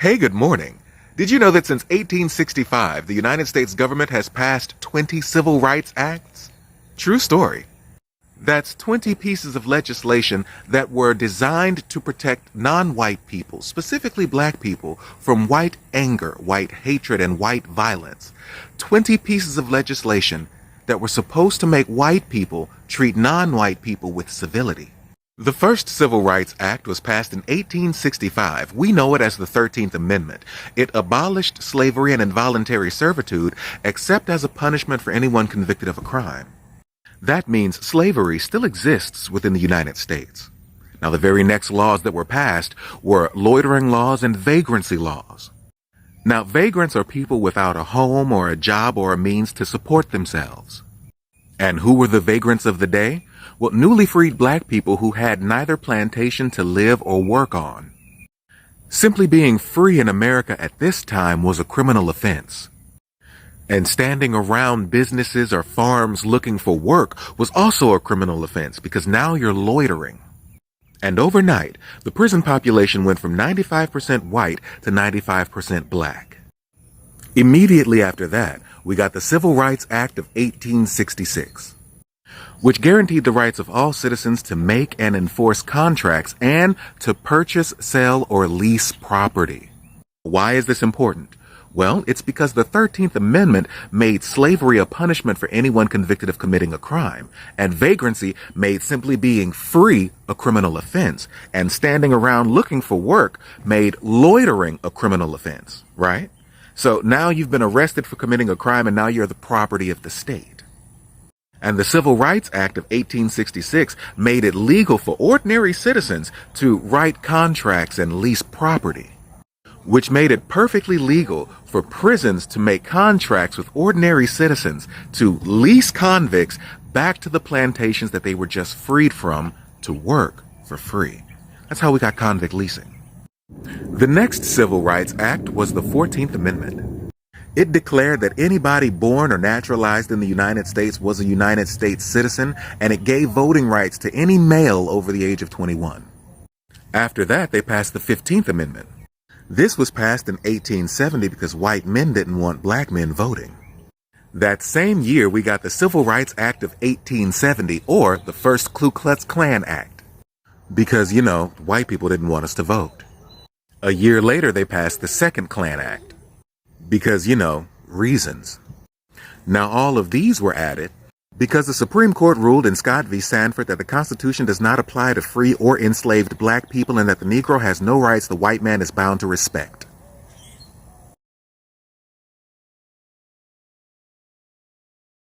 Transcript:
Hey, good morning. Did you know that since 1865, the United States government has passed 20 civil rights acts? True story. That's 20 pieces of legislation that were designed to protect non-white people, specifically black people, from white anger, white hatred, and white violence. 20 pieces of legislation that were supposed to make white people treat non-white people with civility. The first Civil Rights Act was passed in 1865. We know it as the 13th Amendment. It abolished slavery and involuntary servitude, except as a punishment for anyone convicted of a crime. That means slavery still exists within the United States. Now, the very next laws that were passed were loitering laws and vagrancy laws. Now, vagrants are people without a home or a job or a means to support themselves. And who were the vagrants of the day? Well, newly freed black people who had neither plantation to live or work on. Simply being free in America at this time was a criminal offense. And standing around businesses or farms looking for work was also a criminal offense because now you're loitering. And overnight, the prison population went from 95% white to 95% black. Immediately after that, we got the Civil Rights Act of 1866, which guaranteed the rights of all citizens to make and enforce contracts and to purchase, sell, or lease property. Why is this important? Well, it's because the 13th Amendment made slavery a punishment for anyone convicted of committing a crime, and vagrancy made simply being free a criminal offense, and standing around looking for work made loitering a criminal offense, right? So now you've been arrested for committing a crime and now you're the property of the state. And the Civil Rights Act of 1866 made it legal for ordinary citizens to write contracts and lease property, which made it perfectly legal for prisons to make contracts with ordinary citizens to lease convicts back to the plantations that they were just freed from to work for free. That's how we got convict leasing. The next Civil Rights Act was the 14th Amendment. It declared that anybody born or naturalized in the United States was a United States citizen, and it gave voting rights to any male over the age of 21. After that, they passed the 15th Amendment. This was passed in 1870 because white men didn't want black men voting. That same year, we got the Civil Rights Act of 1870, or the first Ku Klux Klan Act, because, white people didn't want us to vote. A year later, they passed the Second Klan Act, because, reasons. Now, all of these were added because the Supreme Court ruled in Scott v. Sanford that the Constitution does not apply to free or enslaved black people and that the Negro has no rights the white man is bound to respect.